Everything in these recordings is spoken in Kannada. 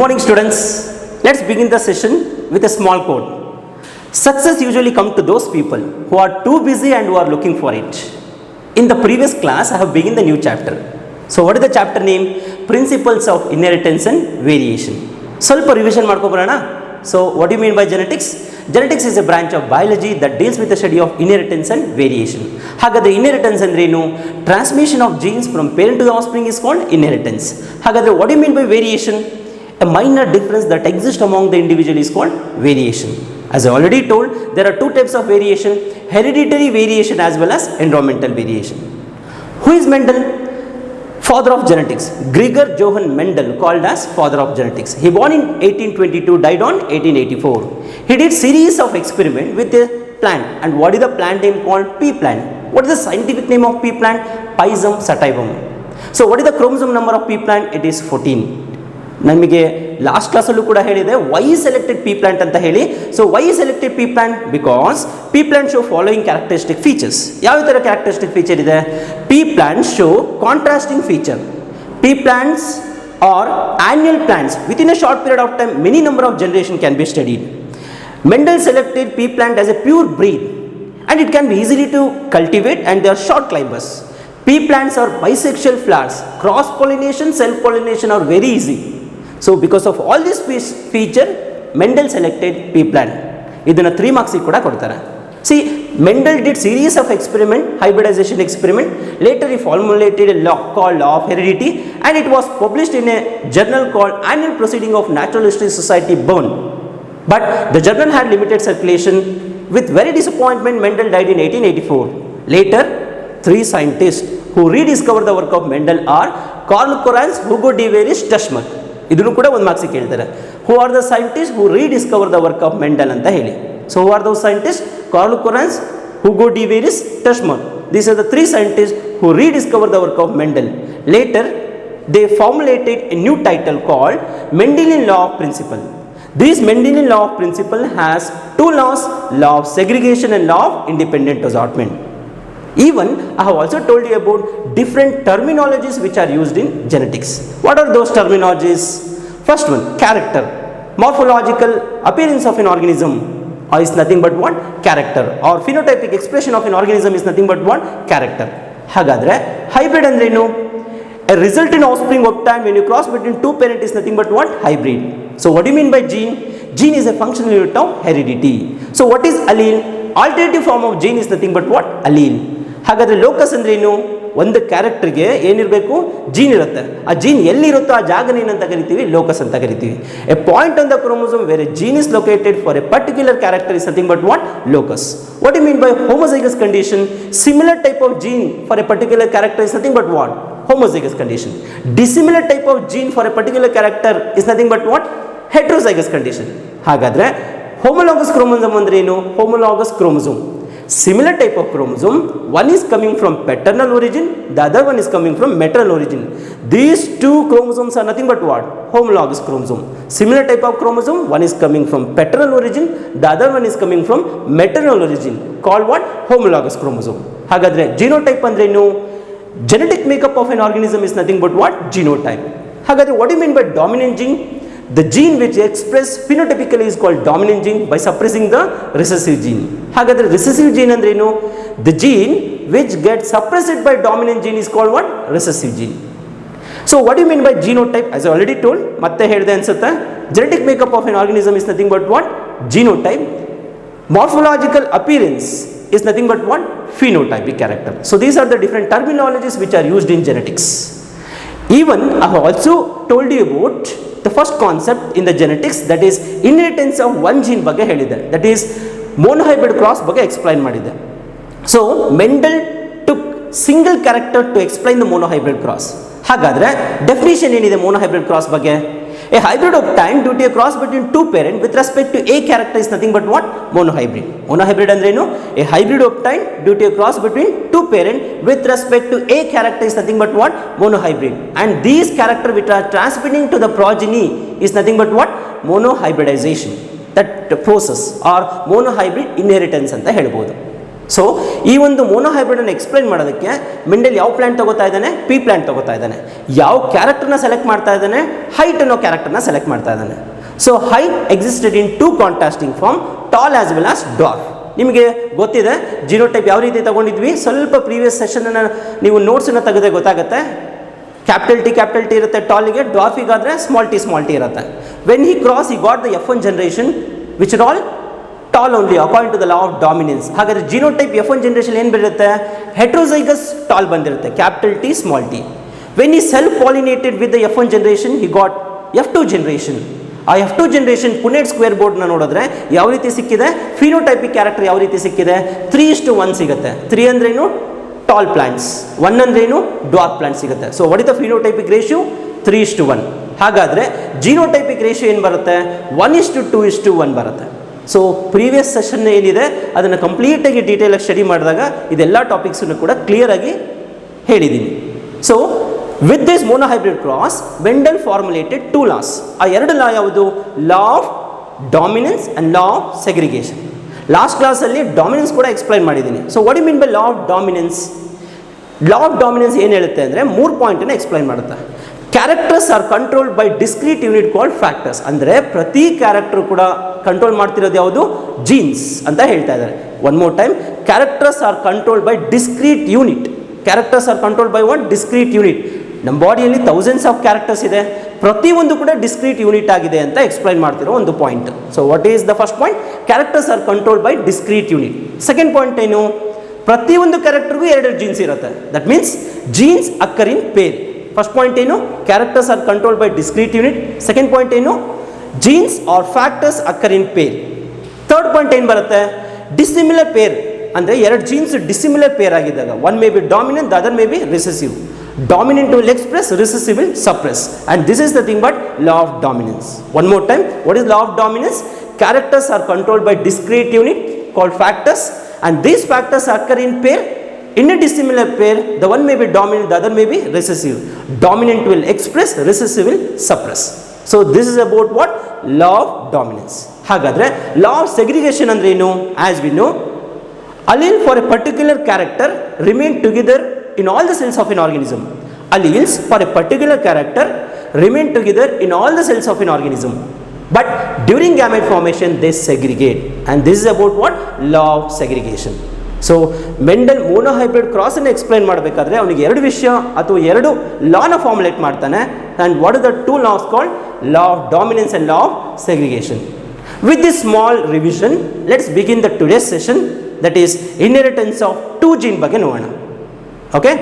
Morning students, let's begin the session with a small quote. Success usually comes to those people who are too busy and who are looking for it. In the previous class, I have begun the new chapter. So what is the chapter name? Principles of Inheritance and Variation. ಸ್ವಲ್ಪ revision ಮಾಡ್ಕೊಬರೋಣ. So what do you mean by genetics? Genetics is a branch of biology that deals with the study of inheritance and variation. ಹಾಗಾದರೆ inheritance ಅಂದ್ರೇನು? Transmission of genes from parent to the offspring is called inheritance. ಹಾಗಾದರೆ what do you mean by variation? A minor difference that exists among the individual is called variation. As I already told, there are two types of variation, hereditary variation as well as environmental variation. Who is Mendel? Father of genetics. Gregor Johann Mendel, called as father of genetics. He born in 1822, died on 1884. He did series of experiment with a plant. And what is the plant name called? Pea plant. What is the scientific name of pea plant? Pisum sativum. So what is the chromosome number of pea plant? It is 14. ನಮಗೆ ಲಾಸ್ಟ್ ಕ್ಲಾಸಲ್ಲೂ ಕೂಡ ಹೇಳಿದೆ ವೈ ಸೆಲೆಕ್ಟೆಡ್ ಪಿ ಪ್ಲಾಂಟ್ ಅಂತ ಹೇಳಿ. So why selected pea plant because pea plant show following characteristic features. ಯಾವ ಥರ ಕ್ಯಾರೆಕ್ಟರಿಸ್ಟಿಕ್ ಫೀಚರ್ ಇದೆ? Pea plant show contrasting feature. Pea plants are annual plants within a short period of time many number of generation can be studied. Mendel selected pea plant as a pure breed and it can be easily to cultivate and they are short climbers. Pea plants are bisexual flowers. Cross pollination, self pollination are very easy. So because of all this feature, Mendel selected pea plant. ಇದನ್ನು 3 marks ಕೂಡ ಕೊಡ್ತಾರೆ. See, Mendel did series of experiment, hybridization experiment. Later he formulated a law called law of heredity and it was published in a journal called Annual Proceeding of Natural History Society, Bern. But the journal had limited circulation. With very disappointment, Mendel died in 1884. Later, 3 scientists who rediscovered the work of Mendel are Karl Korans, Hugo de Veris, Tushmak. ಇದನ್ನು ಕೂಡ ಒಂದು ಮಾರ್ಕ್ಸಿಗೆ ಕೇಳ್ತಾರೆ. Who are the scientist who rediscover the work of Mendel ಅಂತ ಹೇಳಿ. So who are those scientist? Carl Correns, Hugo de Vries, Tschermak. These are the 3 scientists who rediscovered the work of Mendel. Later, they formulated a new title called Mendelian Law of Principle. This Mendelian Law of Principle has 2 laws, law of segregation and law of independent assortment. Even I have also told you about different terminologies which are used in genetics. What are those terminologies? First one, character. Morphological appearance of an organism is nothing but what? Character. Or phenotypic expression of an organism is nothing but what? Character. ಹಾಗಾದರೆ hybrid ಅಂದ್ರೇನು? A resultant offspring obtained when you cross between 2 parents is nothing but what? Hybrid. So what do you mean by gene? Gene is a functional unit of heredity. So what is allele? Alternative form of gene is nothing but what? Allele. ಹಾಗಾದರೆ ಲೋಕಸ್ ಅಂದ್ರೇನು? ಒಂದು ಕ್ಯಾರೆಕ್ಟರ್ಗೆ ಏನಿರಬೇಕು? ಜೀನ್ ಇರುತ್ತೆ. ಆ ಜೀನ್ ಎಲ್ಲಿರುತ್ತೋ ಆ ಜಾಗನ ಏನಂತ ಕರಿತೀವಿ? ಲೋಕಸ್ ಅಂತ ಕರಿತೀವಿ. A point on the chromosome where a gene is located for a particular character is nothing but what? Locus. What you mean by homozygous condition? Similar type of gene for a particular character is nothing but what? Homozygous condition. Dissimilar type of gene for a particular character is nothing but what? Heterozygous condition. ಹಾಗಾದರೆ homologous chromosome ಅಂದ್ರೇನು? Homologous chromosome. Similar type of chromosome, one is coming from paternal origin, the other one is coming from maternal origin. These 2 chromosomes are nothing but what? Homologous chromosome. Similar type of chromosome, one is coming from paternal origin, the other one is coming from maternal origin, called what? Homologous chromosome. ಹಾಗಾದರೆ genotype ಅಂದ್ರೇನು? Genetic makeup of an organism is nothing but what? Genotype. ಹಾಗಾದರೆ what do you mean by dominant gene? The gene which express phenotypically is called dominant gene by suppressing the recessive gene. ಹಾಗಾದರೆ recessive gene ಅಂದ್ರೇನು? The gene which gets suppressed by dominant gene is called what? Recessive gene. So what do you mean by genotype? As I already told, ಮತ್ತೆ ಹೇಳಿದೆ ಅನ್ಸುತ್ತೆ. Genetic makeup of an organism is nothing but what? Genotype. Morphological appearance is nothing but what? Phenotypic character. So these are the different terminologies which are used in genetics. Even I have also told you about the first concept in the genetics, that is inheritance of one gene ಬಗ್ಗೆ ಹೇಳಿದೆ. That is monohybrid cross ಬಗ್ಗೆ explain ಮಾಡಿದೆ. So Mendel took single character to explain the monohybrid cross. ಹಾಗಾದರೆ definition ಏನಿದೆ monohybrid cross ಬಗ್ಗೆ? A hybrid obtained due to a cross between 2 parents with respect to a character is nothing but what? Monohybrid. Monohybrid ಅಂದ್ರೇನು? A hybrid obtained due to a cross between 2 parents with respect to a character is nothing but what? Monohybrid. And these characters which are transmitting to the progeny is nothing but what? Monohybridization. That process or monohybrid inheritance ಅಂತ ಹೇಳ್ಬೋದು. ಸೊ ಈ ಒಂದು ಮೋನೋಹೈಬ್ರಿಡ್ ಅನ್ನು ಎಕ್ಸ್ಪ್ಲೈನ್ ಮಾಡೋದಕ್ಕೆ ಮೆಂಡೆಲ್ ಯಾವ ಪ್ಲಾಂಟ್ ತಗೋತಾ ಇದ್ದಾನೆ, ಪಿ ಪ್ಲಾಂಟ್ ತಗೋತಾ ಇದ್ದಾನೆ. ಯಾವ ಕ್ಯಾರೆಕ್ಟರ್ನ ಸೆಲೆಕ್ಟ್ ಮಾಡ್ತಾ ಇದ್ದಾನೆ, ಹೈಟ್ ಅನ್ನೋ ಕ್ಯಾರೆಕ್ಟರ್ನ ಸೆಲೆಕ್ಟ್ ಮಾಡ್ತಾ ಇದ್ದಾನೆ. So height existed in two contrasting form, tall as well as dwarf. ನಿಮಗೆ ಗೊತ್ತಿದೆ ಜಿನೋಟೈಪ್ ಯಾವ ರೀತಿ ತಗೊಂಡಿದ್ವಿ, ಸ್ವಲ್ಪ ಪ್ರೀವಿಯಸ್ ಸೆಷನ್ನ ನೀವು ನೋಟ್ಸನ್ನು ತೆಗೆದ್ರೆ ಗೊತ್ತಾಗುತ್ತೆ. ಕ್ಯಾಪಿಟಲ್ ಟಿ ಇರುತ್ತೆ ಟಾಲಿಗೆ, ಡಾರ್ಫಿಗಾದರೆ ಸ್ಮಾಲ್ ಟಿ ಇರುತ್ತೆ. When he cross he got the F1 generation which are all tall only according to the law of dominance. ಹಾಗಾದರೆ ಜಿನೋಟೈಪ್ F1 ಜನರೇಷನ್ ಏನು ಬರುತ್ತೆ, ಹೆಟ್ರೋಸೈಗಸ್ ಟಾಲ್ ಬಂದಿರುತ್ತೆ, capital T small T. When ಈ self pollinated with the F1 generation he got F2 generation. ಆ F2 ಜನರೇಷನ್ ಪುನೆಟ್ ಸ್ಕ್ವೇರ್ ಬೋರ್ಡ್ನ ನೋಡಿದ್ರೆ ಯಾವ ರೀತಿ ಸಿಕ್ಕಿದೆ, ಫಿನೋಟೈಪಿಕ್ ಕ್ಯಾರೆಕ್ಟರ್ ಯಾವ ರೀತಿ ಸಿಕ್ಕಿದೆ, 3:1 ಸಿಗುತ್ತೆ. 3 ಅಂದ್ರೇನು ಟಾಲ್ ಪ್ಲಾಂಟ್ಸ್, 1 ಅಂದ್ರೇನು ಡ್ವಾರ್ಫ್ ಪ್ಲಾಂಟ್ ಸಿಗುತ್ತೆ. So what is the phenotypic ratio, 3:1. ಹಾಗಾದರೆ ಜಿನೋಟೈಪಿಕ್ ರೇಷಿಯೋ ಏನು ಬರುತ್ತೆ, 1:2:1 ಬರುತ್ತೆ. ಸೊ ಪ್ರೀವಿಯಸ್ ಸೆಷನ್ ಏನಿದೆ ಅದನ್ನು ಕಂಪ್ಲೀಟಾಗಿ ಡೀಟೇಲಾಗಿ ಸ್ಟಡಿ ಮಾಡಿದಾಗ ಇದೆಲ್ಲ ಟಾಪಿಕ್ಸನ್ನು ಕೂಡ ಕ್ಲಿಯರಾಗಿ ಹೇಳಿದ್ದೀನಿ. So with this monohybrid cross Mendel formulated 2 laws. ಆ 2 ಲಾ ಯಾವುದು, law of dominance and law of segregation. Last ಕ್ಲಾಸಲ್ಲಿ ಡಾಮಿನೆನ್ಸ್ ಕೂಡ ಎಕ್ಸ್ಪ್ಲೈನ್ ಮಾಡಿದ್ದೀನಿ. So what you mean by law of dominance? Law of dominance ಏನು ಹೇಳುತ್ತೆ ಅಂದರೆ 3 ಪಾಯಿಂಟನ್ನು ಎಕ್ಸ್ಪ್ಲೈನ್ ಮಾಡುತ್ತೆ. Characters are controlled by discrete unit called factors. ಅಂದರೆ ಪ್ರತಿ ಕ್ಯಾರೆಕ್ಟರ್ ಕೂಡ ಕಂಟ್ರೋಲ್ ಮಾಡ್ತಿರೋದು ಯಾವುದು, ಜೀನ್ಸ್ ಅಂತ ಹೇಳ್ತಾ ಇದ್ದಾರೆ. One more time, characters are controlled by discrete unit. Characters are controlled by what, discrete unit. ನಮ್ಮ ಬಾಡಿಯಲ್ಲಿ ಥೌಸಂಡ್ಸ್ ಆಫ್ ಕ್ಯಾರೆಕ್ಟರ್ಸ್ ಇದೆ, ಪ್ರತಿಯೊಂದು ಕೂಡ ಡಿಸ್ಕ್ರೀಟ್ ಯೂನಿಟ್ ಆಗಿದೆ ಅಂತ ಎಕ್ಸ್ಪ್ಲೈನ್ ಮಾಡ್ತಿರೋ ಒಂದು point. So what is the first point, characters are controlled by discrete unit. Second point ಏನು, ಪ್ರತಿಯೊಂದು ಕ್ಯಾರೆಕ್ಟರ್ಗೂ 2 ಜೀನ್ಸ್ ಇರುತ್ತೆ. That means genes occur in pair. First point ಏನು, characters are controlled by discrete unit. Second point ಏನು, genes are factors occur in pair. Third point ಏನು ಬರುತ್ತೆ, ಡಿಸಿಮಿಲರ್ ಪೇರ್. ಅಂದರೆ 2 ಜೀನ್ಸ್ ಡಿಸಿಮಿಲರ್ ಪೇರ್ ಆಗಿದ್ದಾಗ, one may be dominant, the other may be recessive. Dominant will express, recessive will suppress, and this is the thing but law of dominance. One more time, what is law of dominance? Characters are controlled by discrete unit called factors, and these factors occur in pair. In a dissimilar pair, the one may be dominant, the other may be recessive. Dominant will express, recessive will suppress. So this is about what, law of dominance. Hagadre law of segregation andre enu, as we know, allele for a particular character remain together in all the cells of an organism. Alleles for a particular character remain together in all the cells of an organism, but during gamete formation they segregate, and this is about what, law of segregation. So Mendel monohybrid cross ಅನ್ನು ಎಕ್ಸ್ಪ್ಲೈನ್ ಮಾಡಬೇಕಾದ್ರೆ ಅವನಿಗೆ 2 ವಿಷಯ ಅಥವಾ 2 ಲಾನ ಫಾರ್ಮುಲೇಟ್ ಮಾಡ್ತಾನೆ. and what are the 2 laws called, law of dominance and law of segregation. With this small revision, let's begin the today's session, that is inheritance of 2 gene ಬಗ್ಗೆ ನೋಡೋಣ. Okay,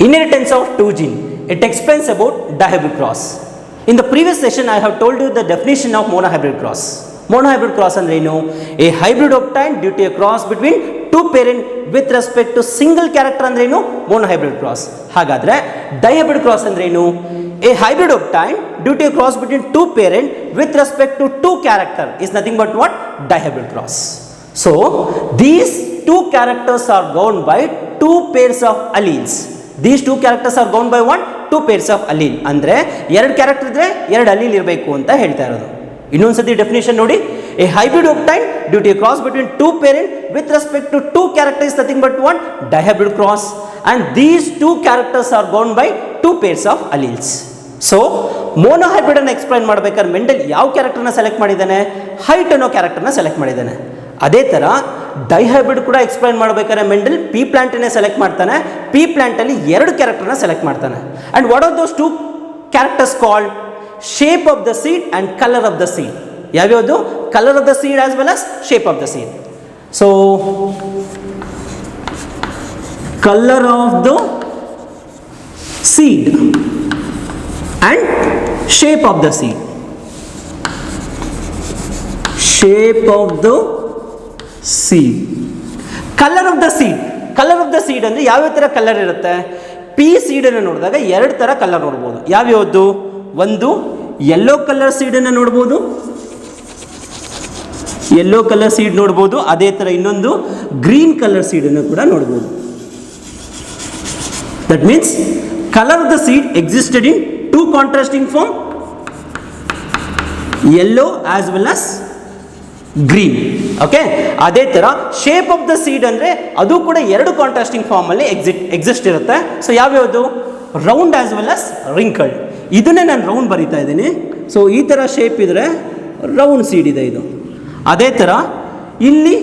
inheritance of 2 gene, it explains about dihybrid cross. In the previous session I have told you the definition of monohybrid cross. Monohybrid cross andre enu, a hybrid obtained due to a cross between 2 parent with respect to single character andre enu, monohybrid cross. Hagadre dihybrid cross andre enu, a hybrid obtained due to a cross between 2 parent with respect to 2 character is nothing but what, dihybrid cross. So these 2 characters are governed by 2 pairs of alleles. These 2 characters are governed by what, 2 pairs of allele. ಅಂದರೆ 2 ಕ್ಯಾರೆಕ್ಟರ್ ಇದ್ರೆ 2 allele ಇರಬೇಕು ಅಂತ ಹೇಳ್ತಾ ಇರೋದು. ಇನ್ನೊಂದ್ಸತಿ ಡೆಫಿನೇಷನ್ ನೋಡಿ, a hybrid obtained due to a cross between 2 parent with respect to 2 characters is nothing but what, dihybrid cross, and these 2 characters are governed by 2 pairs of alleles. So monohybrid ಅನ್ನು ಎಕ್ಸ್ಪ್ಲೈನ್ ಮಾಡಬೇಕಾದ್ರೆ ಮೆಂಡೆಲ್ ಯಾವ ಕ್ಯಾರೆಕ್ಟರ್ನ ಸೆಲೆಕ್ಟ್ ಮಾಡಿದ್ದಾನೆ, ಹೈಟ್ ಅನ್ನೋ ಕ್ಯಾರೆಕ್ಟರ್ನ ಸೆಲೆಕ್ಟ್ ಮಾಡಿದ್ದಾನೆ. ಅದೇ ಥರ ಡೈಹೈಬ್ರಿಡ್ ಕೂಡ ಎಕ್ಸ್ಪ್ಲೈನ್ ಮಾಡಬೇಕಾದ್ರೆ ಮೆಂಡೆಲ್ ಪಿ ಪ್ಲಾಂಟನ್ನೇ ಸೆಲೆಕ್ಟ್ ಮಾಡ್ತಾನೆ. ಪಿ ಪ್ಲಾಂಟಲ್ಲಿ 2 ಕ್ಯಾರೆಕ್ಟರ್ನ ಸೆಲೆಕ್ಟ್ ಮಾಡ್ತಾನೆ. And what are those 2 characters called, shape of the seed and colour of the seed. ಯಾವ್ಯಾವುದು, colour of the seed as well as shape of the seed. So colour of the seed and shape of the seed. shape of the seed. Colour of the seed, colour of the seed ಅಂದರೆ ಯಾವ್ಯಾವ ಥರ ಕಲರ್ ಇರುತ್ತೆ, ಪಿ ಸೀಡನ್ನು ನೋಡಿದಾಗ 2 ಥರ ಕಲರ್ ನೋಡ್ಬೋದು. ಯಾವ್ಯಾವುದು, ಒಂದು ಯೆಲ್ಲೋ ಕಲರ್ ಸೀಡನ್ನು ನೋಡ್ಬೋದು, ಯೆಲ್ಲೋ ಕಲರ್ ಸೀಡ್ ನೋಡ್ಬೋದು. ಅದೇ ಥರ ಇನ್ನೊಂದು ಗ್ರೀನ್ ಕಲರ್ ಸೀಡನ್ನು ಕೂಡ ನೋಡ್ಬೋದು. That means colour of the seed existed in 2 contrasting form, yellow as well as green. Okay, ಅದೇ ಥರ ಶೇಪ್ ಆಫ್ ದ ಸೀಡ್ ಅಂದರೆ ಅದು ಕೂಡ ಎರಡು ಕಾಂಟ್ರಾಸ್ಟಿಂಗ್ ಫಾರ್ಮಲ್ಲಿ ಎಕ್ಸಿಸ್ಟ್ ಇರುತ್ತೆ. ಸೊ ಯಾವ್ಯಾವುದು? Round as well as wrinkled. ಇದನ್ನೇ ನಾನು ರೌಂಡ್ ಬರಿತಾ ಇದ್ದೀನಿ. ಸೊ ಈ ಥರ ಶೇಪ್ ಇದ್ದರೆ ರೌಂಡ್ ಸೀಡ್ ಇದೆ ಇದು. ಅದೇ ಥರ ಇಲ್ಲಿ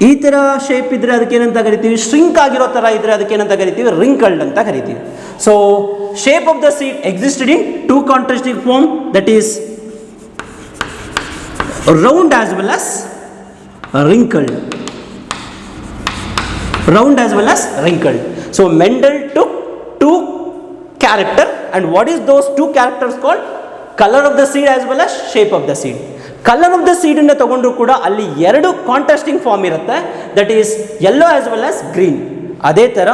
ಈ ಥರ ಶೇಪ್ ಇದ್ದರೆ ಅದಕ್ಕೇನಂತ ಕರಿತೀವಿ? ಶ್ರಿಂಕ್ ಆಗಿರೋ ಥರ ಇದ್ದರೆ ಅದಕ್ಕೇನಂತ ಕರಿತೀವಿ? ರಿಂಕಲ್ಡ್ ಅಂತ ಕರಿತೀವಿ. So shape of the seed existed in two contrasting form, that is round as well as wrinkled. Round as well as wrinkled. So Mendel took two character, and what is those two characters called? Color of the seed as well as shape of the seed. Color of the seed ಅನ್ನು ತಗೊಂಡ್ರು ಕೂಡ ಅಲ್ಲಿ ಎರಡು ಕಾಂಟ್ರಾಸ್ಟಿಂಗ್ ಫಾರ್ಮ್ ಇರುತ್ತೆ, that is yellow as well as green. ಅದೇ ಥರ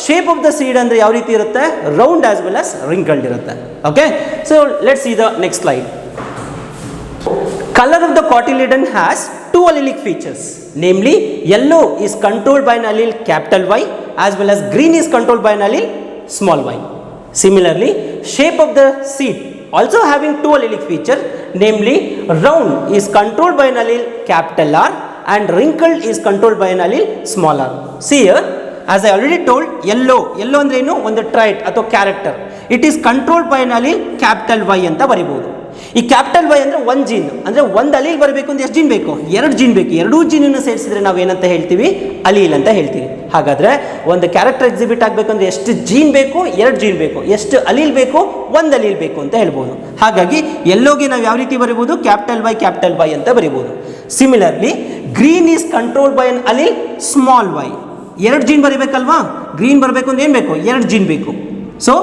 ಶೇಪ್ ಆಫ್ ದ ಸೀಡ್ ಅಂದರೆ ಯಾವ ರೀತಿ ಇರುತ್ತೆ? Round as well as wrinkled ಇರುತ್ತೆ. Okay, so let's see the next slide. Color of the cotyledon has two allelic features, namely yellow is controlled by an allele capital Y as well as green is controlled by an allele small y. Similarly, shape of the seed also having two allelic features, namely round is controlled by an allele capital R and wrinkled is controlled by an allele small r. See here, as I already told, yellow ಅಂದ್ರೆ ಏನು? ಒಂದು ಟ್ರೈಟ್ ಅಥವಾ character. It is controlled by an allele capital Y ಅಂತ ಬರಿಬಹುದು. ಈ ಕ್ಯಾಪಿಟಲ್ ವೈ ಅಂದರೆ ಒಂದು ಜೀನ್, ಅಂದರೆ ಒಂದು ಅಲೀಲ್ ಬರಬೇಕು ಅಂದ್ರೆ ಎಷ್ಟು ಜೀನ್ ಬೇಕು? ಎರಡು ಜೀನ್ ಬೇಕು. ಎರಡೂ ಜೀನನ್ನು ಸೇರಿಸಿದ್ರೆ ನಾವು ಏನಂತ ಹೇಳ್ತೀವಿ? ಅಲೀಲ್ ಅಂತ ಹೇಳ್ತೀವಿ. ಹಾಗಾದರೆ ಒಂದು ಕ್ಯಾರೆಕ್ಟರ್ ಎಕ್ಸಿಬಿಟ್ ಆಗಬೇಕಂದ್ರೆ ಎಷ್ಟು ಜೀನ್ ಬೇಕು? ಎರಡು ಜೀನ್ ಬೇಕು. ಎಷ್ಟು ಅಲೀಲ್ ಬೇಕು? ಒಂದು ಅಲೀಲ್ ಬೇಕು ಅಂತ ಹೇಳ್ಬೋದು. ಹಾಗಾಗಿ ಎಲ್ಲೋಗೆ ನಾವು ಯಾವ ರೀತಿ ಬರಿಬೋದು? ಕ್ಯಾಪಿಟಲ್ ವೈ ಅಂತ ಬರಿಬೋದು. Similarly green is controlled by an allele small Y. ಎರಡು ಜೀನ್ ಬರಿಬೇಕಲ್ವಾ? ಗ್ರೀನ್ ಬರಬೇಕು ಅಂದ್ರೆ ಏನು ಬೇಕು? ಎರಡು ಜೀನ್ ಬೇಕು. So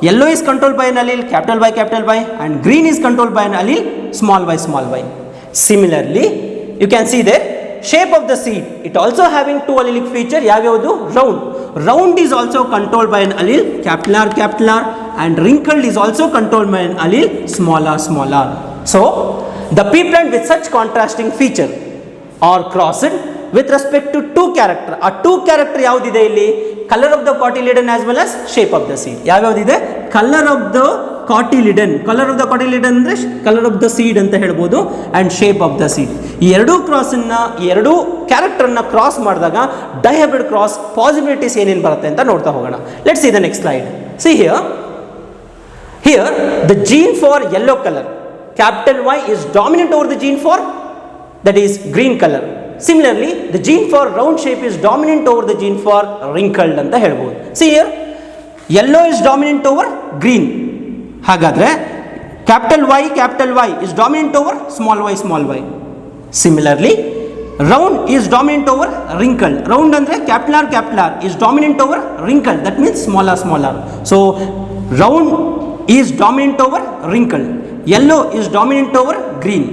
yellow is controlled by an allele capital Y and green is controlled by an allele small y. Similarly, you can see there shape of the seed, it also having two allelic feature. ಯಾವ್ಯಾವುದು? round is also controlled by an allele capital R and wrinkled is also controlled by an allele small r. So the pea plant with such contrasting feature are crossed with respect to two character. ಆ two character ಯಾವುದಿದೆ ಇಲ್ಲಿ? Colour of the cotyledon as well as shape of the seed. ಯಾವ್ಯಾವುದಿದೆ? ಕಲರ್ ಆಫ್ ದ ಕಾಟಿಲಿಡನ್ ಅಂದರೆ ಕಲರ್ ಆಫ್ ದ ಸೀಡ್ ಅಂತ ಹೇಳ್ಬೋದು, and shape of the seed. ಈ ಎರಡೂ ಎರಡೂ ಕ್ಯಾರೆಕ್ಟರ್ನ ಕ್ರಾಸ್ ಮಾಡಿದಾಗ ಡೈಹೈಬ್ರಿಡ್ ಕ್ರಾಸ್ ಪಾಸಿಬಿಲಿಟೀಸ್ ಏನೇನು ಬರುತ್ತೆ ಅಂತ ನೋಡ್ತಾ ಹೋಗೋಣ. Let's see the next slide. See here the gene for yellow colour capital Y is dominant over the gene for that is green color. Similarly, the gene for round shape is dominant over the gene for wrinkled ಅಂತ ಹೇಳ್ಬೋದು. See here, yellow is dominant over green. ಹಾಗಾದರೆ capital Y is dominant over small y. Similarly, round is dominant over wrinkled. Round ಅಂದರೆ capital R is dominant over wrinkled. That means small r. So, round is dominant over wrinkled. Yellow is dominant over green.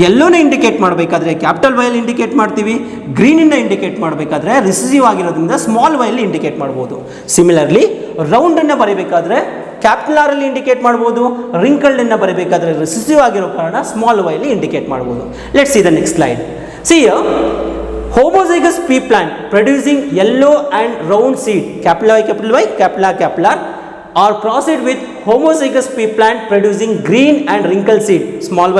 ಯೆಲ್ಲೋನ ಇಂಡಿಕೇಟ್ ಮಾಡಬೇಕಾದ್ರೆ ಕ್ಯಾಪಿಟಲ್ ವೈಯಲ್ಲಿ ಇಂಡಿಕೇಟ್ ಮಾಡ್ತೀವಿ, ಗ್ರೀನನ್ನು ಇಂಡಿಕೇಟ್ ಮಾಡಬೇಕಾದ್ರೆ ರಿಸೆಸಿವ್ ಆಗಿರೋದ್ರಿಂದ ಸ್ಮಾಲ್ ವೈಯಲ್ಲಿ ಇಂಡಿಕೇಟ್ ಮಾಡ್ಬೋದು. ಸಿಮಿಲರ್ಲಿ ರೌಂಡನ್ನು ಬರೀಬೇಕಾದ್ರೆ ಕ್ಯಾಪಿಟಲ್ ಆರಲ್ಲಿ ಇಂಡಿಕೇಟ್ ಮಾಡ್ಬೋದು, ರಿಂಕಲ್ಡನ್ನು ಬರೀಬೇಕಾದ್ರೆ ರಿಸೆಸಿವ್ ಆಗಿರೋ ಕಾರಣ ಸ್ಮಾಲ್ ವೈಯಲ್ಲಿ ಇಂಡಿಕೇಟ್ ಮಾಡ್ಬೋದು. Let's see the next slide. See homozygous pea plant producing yellow and round seed capital Y capital R are crossed with homozygous pea plant producing green and wrinkled seed small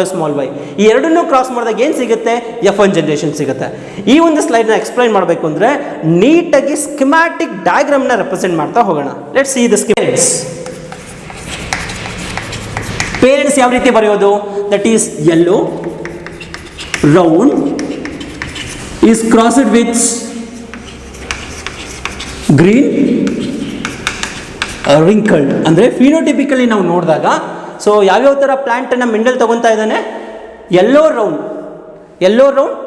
y. ಈ ಎರಡನ್ನೂ ಕ್ರಾಸ್ ಮಾಡಿದಾಗ ಏನು ಸಿಗುತ್ತೆ? F1 ಜನರೇಷನ್ ಸಿಗುತ್ತೆ. ಈ ಒಂದು ಸ್ಲೈಡ್ನ ಎಕ್ಸ್ಪ್ಲೈನ್ ಮಾಡಬೇಕು ಅಂದರೆ ನೀಟಾಗಿ ಸ್ಕಿಮ್ಯಾಟಿಕ್ ಡಯಾಗ್ರಾಮ್ನ ರೆಪ್ರೆಸೆಂಟ್ ಮಾಡ್ತಾ ಹೋಗೋಣ. ಲೆಟ್ಸ್ ಸಿ ದ ಪೇರೆಂಟ್ಸ್ ಯಾವ ರೀತಿ ಬರೆಯೋದು? That is yellow round is crossed with green wrinkled. ಅಂದರೆ ಫಿನೋಟಿಪಿಕಲಿ ನಾವು ನೋಡಿದಾಗ ಸೊ ಯಾವ್ಯಾವ ಥರ ಪ್ಲ್ಯಾಂಟನ್ನು ಮೆಂಡಲ್ ತೊಗೊತಾ ಇದ್ದಾನೆ? Yellow round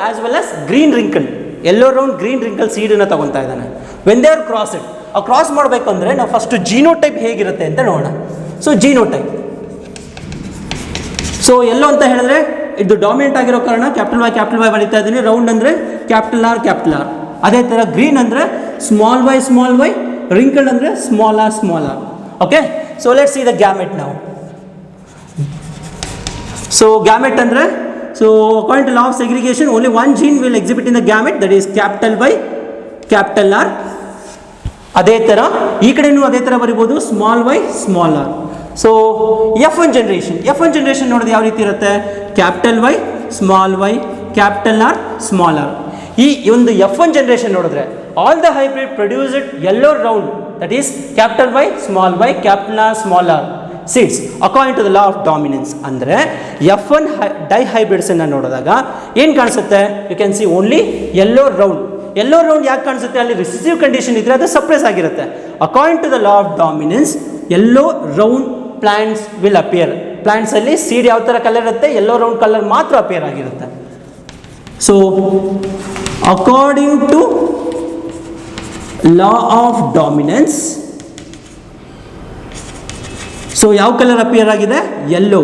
as well as green wrinkle. Yellow round green wrinkle ಸೀಡನ್ನು ತೊಗೊತಾ ಇದ್ದಾನೆ. ವೆನ್ ದೇ ಆರ್ ಕ್ರಾಸ್ಡ್, ಆ ಕ್ರಾಸ್ ಮಾಡಬೇಕಂದ್ರೆ ನಾವು ಫಸ್ಟ್ ಜೀನೋಟೈಪ್ ಹೇಗಿರುತ್ತೆ ಅಂತ ನೋಡೋಣ. ಸೊ ಜೀನೋಟೈಪ್, ಸೊ ಯೆಲ್ಲೋ ಅಂತ ಹೇಳಿದ್ರೆ ಇದು ಡಾಮಿನೆಂಟ್ ಆಗಿರೋ ಕಾರಣ ಕ್ಯಾಪಿಟಲ್ ವೈ ಬರೀತಾ ಇದ್ದೀನಿ. ರೌಂಡ್ ಅಂದರೆ ಕ್ಯಾಪಿಟಲ್ ಆರ್. ಅದೇ ಥರ ಗ್ರೀನ್ ಅಂದರೆ ಸ್ಮಾಲ್ ವೈ, wrinkled ಅಂದರೆ small R. Okay, so let's see the gamete ನಾವು. ಸೊ ಗ್ಯಾಮೆಟ್ ಅಂದರೆ so according to law of segregation only one gene will exhibit in the gamete, that is capital Y capital R. ಅದೇ ಥರ ಈ ಕಡೆನೂ ಅದೇ ಥರ ಬರಿಬೋದು, small Y small R. So F1 generation ನೋಡೋದು ಯಾವ ರೀತಿ ಇರುತ್ತೆ? Capital Y small Y, capital R, small R. ಈ ಒಂದು F1 ಜನರೇಷನ್ ನೋಡಿದ್ರೆ all the hybrid produced yellow round, that is capital Y, small Y, capital R, small R seeds according to the law of dominance. ಅಂದರೆ F1 ಡೈ ಹೈಬ್ರಿಡ್ಸನ್ನು ನೋಡಿದಾಗ ಏನು ಕಾಣಿಸುತ್ತೆ? You can see only yellow round. Yellow round ಯಾಕೆ ಕಾಣಿಸುತ್ತೆ? ಅಲ್ಲಿ ರಿಸೆಸಿವ್ ಕಂಡೀಷನ್ ಇದ್ದರೆ ಅದು ಸಪ್ರೆಸ್ ಆಗಿರುತ್ತೆ. According to the law of dominance yellow round plants will appear. ಪ್ಲಾಂಟ್ಸಲ್ಲಿ ಸೀಡ್ ಯಾವ ಥರ ಕಲರ್ ಇರುತ್ತೆ? ಯೆಲ್ಲೋ ರೌಂಡ್ ಕಲರ್ ಮಾತ್ರ ಅಪಿಯರ್ ಆಗಿರುತ್ತೆ. So according to law of dominance, so ಯಾವ ಕಲರ್ ಅಪಿಯರ್ ಆಗಿದೆ? Yellow.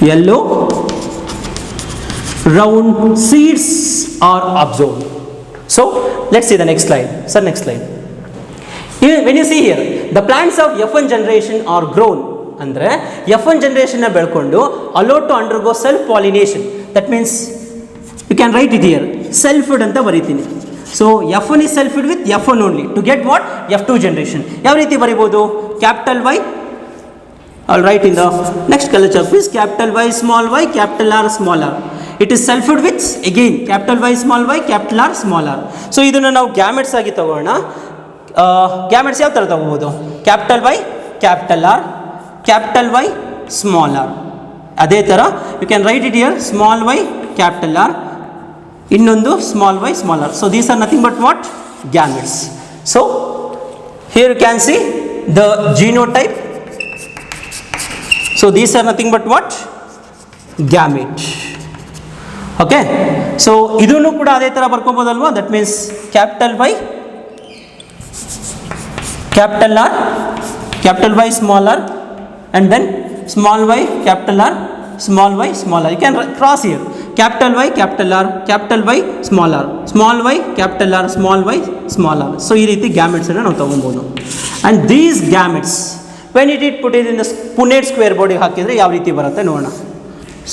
Yellow round seeds are absorbed. So let's see the next slide. Sir, next slide. Here, when you see here, the plants of F1 generation are grown. Andre F1 generation na belkondu allowed to undergo self pollination. That means you can write it here, self-fed anta baritini. So F1 is self-fed with F1 only to get what? F2 generation. Yav riti baribodu? Capital Y, I'll write in the next color chart please, capital Y, small y, capital R, small r. It is self-fed with again capital Y, small y, capital R, small r. So ಇದನ್ನು ನಾವು ಗ್ಯಾಮೆಟ್ಸ್ ಆಗಿ ತಗೋಣ. ಗ್ಯಾಮೆಟ್ಸ್ ಯಾವ ಥರ ತಗೋಬೋದು? Capital Y, capital R, capital Y, small R. ಅದೇ ಥರ you can write it here, small Y, capital R, ಇನ್ನೊಂದು small Y, small R. So these are nothing but what? Gametes. So here you can see the genotype. So these are nothing but what? Gamete. Okay. So ಇದನ್ನು ಕೂಡ ಅದೇ ಥರ ಬರ್ಕೋಬೋದಲ್ವಾ? That means capital Y, capital R, capital Y, small R, and then small Y, capital R, small Y, small R. You can cross here, capital Y, capital R, capital Y, small R, small Y, capital R, small Y, small R. So ಈ ರೀತಿ ಗ್ಯಾಮೆಟ್ಸನ್ನು ನಾವು ತೊಗೊಬೋದು. And these gametes when it put it in the Punnett square board ಹಾಕಿದರೆ ಯಾವ ರೀತಿ ಬರುತ್ತೆ ನೋಡೋಣ.